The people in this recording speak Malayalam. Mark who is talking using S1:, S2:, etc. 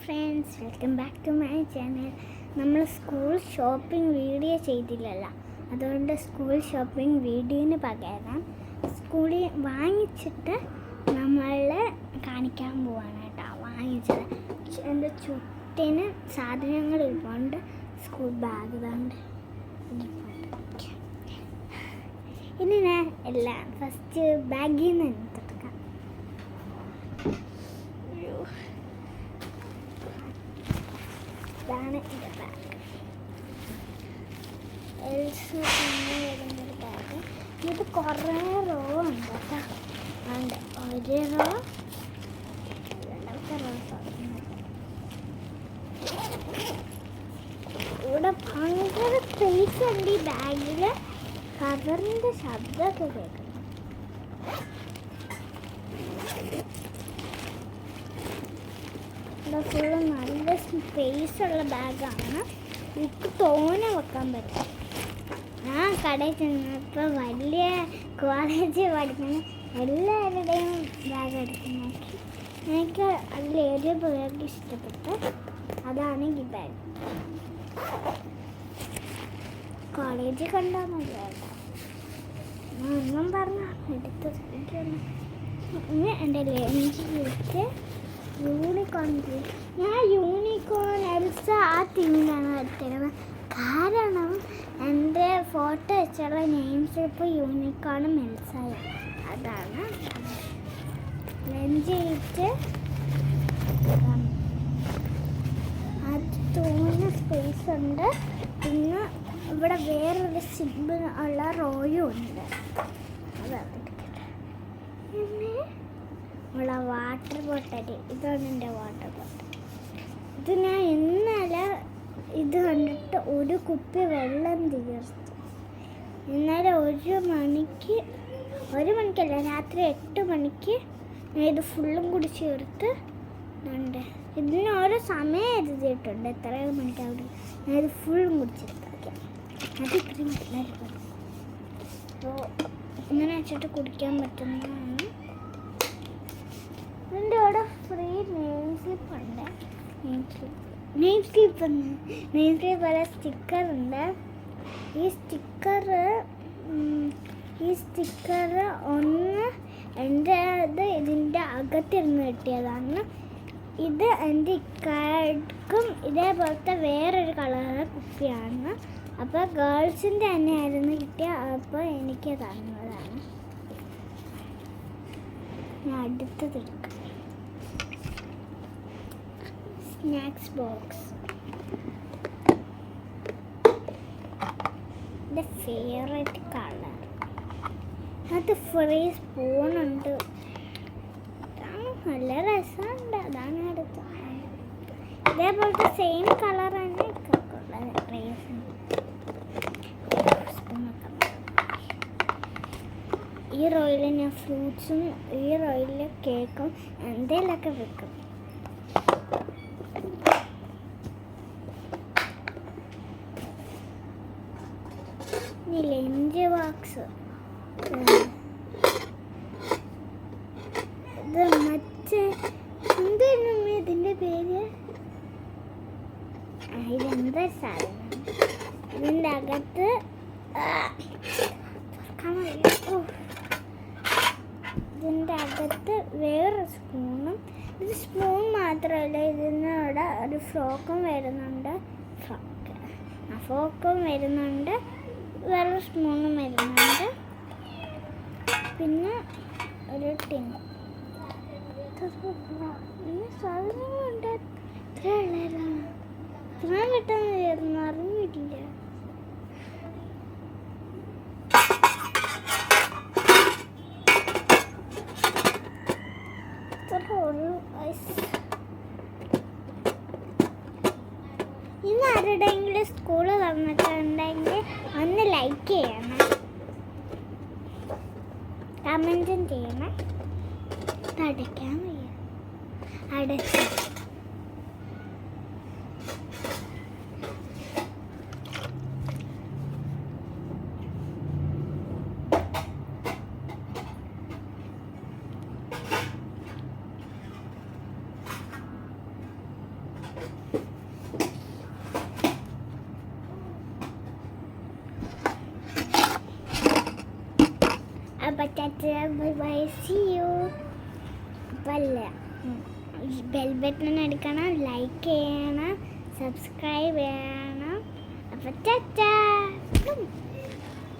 S1: Friends, welcome back to my channel. നമ്മൾ സ്കൂൾ ഷോപ്പിംഗ് വീഡിയോ ചെയ്തില്ലല്ലോ, അതുകൊണ്ട് സ്കൂൾ ഷോപ്പിംഗ് വീഡിയോന് പകരം സ്കൂളിൽ വാങ്ങിച്ചിട്ട് നമ്മൾ കാണിക്കാൻ പോവാണ് കേട്ടോ. വാങ്ങിച്ചത് എൻ്റെ ചുറ്റിന് സാധനങ്ങൾ ഇരിപ്പുണ്ട്. സ്കൂൾ ബാഗ് ഇതുണ്ട്. ഇനി ഞാൻ എല്ലാം ഫസ്റ്റ് ബാഗിൽ നിന്ന് എടുത്തെടുക്കാം. ഇതാണ് എൻ്റെ ബാഗ്. വരുന്നൊരു ബാഗ്. ഇത് കുറേ റോ ഉണ്ട് കേട്ടോ. ഉണ്ട് ഒരു റോ, രണ്ടാമത്തെ റോ. ഇവിടെ ഭയങ്കര സ്പേസ് ഉണ്ട് ഈ ബാഗിൽ. കവറിൻ്റെ ശബ്ദമൊക്കെ കേൾക്കുന്നു. ഫുള്ള് നല്ല സ്പേസുള്ള ബാഗാണ്. എനിക്ക് തോനെ വെക്കാൻ പറ്റും. ഞാൻ കടയിൽ ചെന്നപ്പോൾ വലിയ കോളേജിൽ പഠിക്കുന്ന എല്ലാവരുടെയും ബാഗ് എടുത്ത് നോക്കി. എനിക്ക് അതിലേറെ ബാഗ് ഇഷ്ടപ്പെട്ടു. അതാണ് ഈ ബാഗ്. കോളേജിൽ കണ്ടാൽ മതി കേട്ടോ. ഞാൻ ഒന്നും പറഞ്ഞ എടുത്ത് ഇനി എൻ്റെ ലഞ്ചിലേക്ക് യൂണിക്കോൺ. ഞാൻ യൂണിക്കോൺ എൽസ ആ ടീമിനാണ് എടുത്തിരുന്നത്. കാരണം എൻ്റെ ഫോട്ടോ വെച്ചുള്ള നെയിംസ് ഇപ്പോൾ യൂണിക്കോണും എൽസയും. അതാണ് ലഞ്ച് ചെയ്തിട്ട് അത് തോന്നുന്ന സ്പേസ് ഉണ്ട്. പിന്നെ ഇവിടെ വേറൊരു സിമ്പിൾ ഉള്ള റോയും ഉണ്ട്. അതാണ് പിന്നെ ഉള്ള വാട്ടർ ബോട്ടൽ. ഇതാണ് എൻ്റെ വാട്ടർ ബോട്ടൽ. ഇത് ഞാൻ ഇന്നലെ ഇത് കണ്ടിട്ട് ഒരു കുപ്പി വെള്ളം തീർത്തു. ഇന്നലെ ഒരു മണിക്കല്ല, രാത്രി 8 മണിക്ക് ഞാൻ ഇത് ഫുള്ളും കൂടി ചേർത്ത് ഉണ്ട്. ഇതിന് ഓരോ സമയം എഴുതിയിട്ടുണ്ട്, എത്ര മണിക്ക് അവിടെ ഞാൻ ഇത് ഫുള്ളും കുടിച്ചെടുത്താൽ അത് ഇത്രയും നല്ലതായിരിക്കും. അപ്പോൾ ഇങ്ങനെ വെച്ചിട്ട് കുടിക്കാൻ പറ്റുന്നതാണ്. ഇതിൻ്റെ അവിടെ ഫ്രീ നെയിം സ്ലിപ്പ് ഉണ്ട്. നെയിം സ്ലിപ്പ് വരെ സ്റ്റിക്കറുണ്ട്. ഈ സ്റ്റിക്കർ ഒന്ന് എൻ്റെ ഇതിൻ്റെ അകത്തിരുന്ന് കിട്ടിയതാണ്. ഇത് എൻ്റെ ഇക്കാർക്കും ഇതേപോലത്തെ വേറൊരു കളറ് കുപ്പിയാണ്. അപ്പോൾ ഗേൾസിൻ്റെ തന്നെയായിരുന്നു കിട്ടിയ. അപ്പോൾ എനിക്ക് തന്നതാണ്. ഞാൻ അടുത്തതെടുക്കാം. Snacks box. എൻ്റെ ഫേവറേറ്റ് കളർ. അത് ഫ്രീ സ്പൂണുണ്ട്. നല്ല രസമുണ്ട്. അതാണ് അടുത്തത്. ഇതേപോലത്തെ സെയിം കളർ തന്നെ ഉള്ളത്. ഈ റോയിൽ ഞാൻ ഫ്രൂട്ട്സും ഈ റോയിൽ കേക്കും എന്തെങ്കിലുമൊക്കെ വെക്കും. ഇനി ലഞ്ച് ബോക്സ്. ഇത് മറ്റേ എന്താണ് ഇതിൻ്റെ പേര്? ഇതെന്താ സാധനം? ഇതിൻ്റെ അകത്ത് വേറെ സ്പൂണും. ഇത് സ്പൂൺ മാത്രമല്ല, ഇതിനോട് ഒരു ഫ്രോക്കും വരുന്നുണ്ട്. ഫോക്കും വരുന്നുണ്ട്, വേറെ സ്പൂണും വരുന്നുണ്ട്. പിന്നെ ഒരു ടിൻ. സാധനങ്ങളുണ്ട്. ഇത്രയും പെട്ടെന്ന് ചേർന്ന് അറിഞ്ഞിട്ടില്ല. ഇന്ന് ആരുടെയെങ്കിലും സ്കൂള് തുറന്നിട്ടുണ്ടെങ്കിൽ ഒന്ന് ലൈക്ക് ചെയ്യണം, കമൻറ്റും ചെയ്യണം. അടയ്ക്കാൻ വയ്യ. അടച്ച് അപ്പം ടാറ്റ ബൈ ബൈ സി യു. അപ്പം അല്ല ബെൽ ബട്ടൺ അടിക്കണം, ലൈക്ക് ചെയ്യണം, സബ്സ്ക്രൈബ് ചെയ്യണം. അപ്പം ടാറ്റ.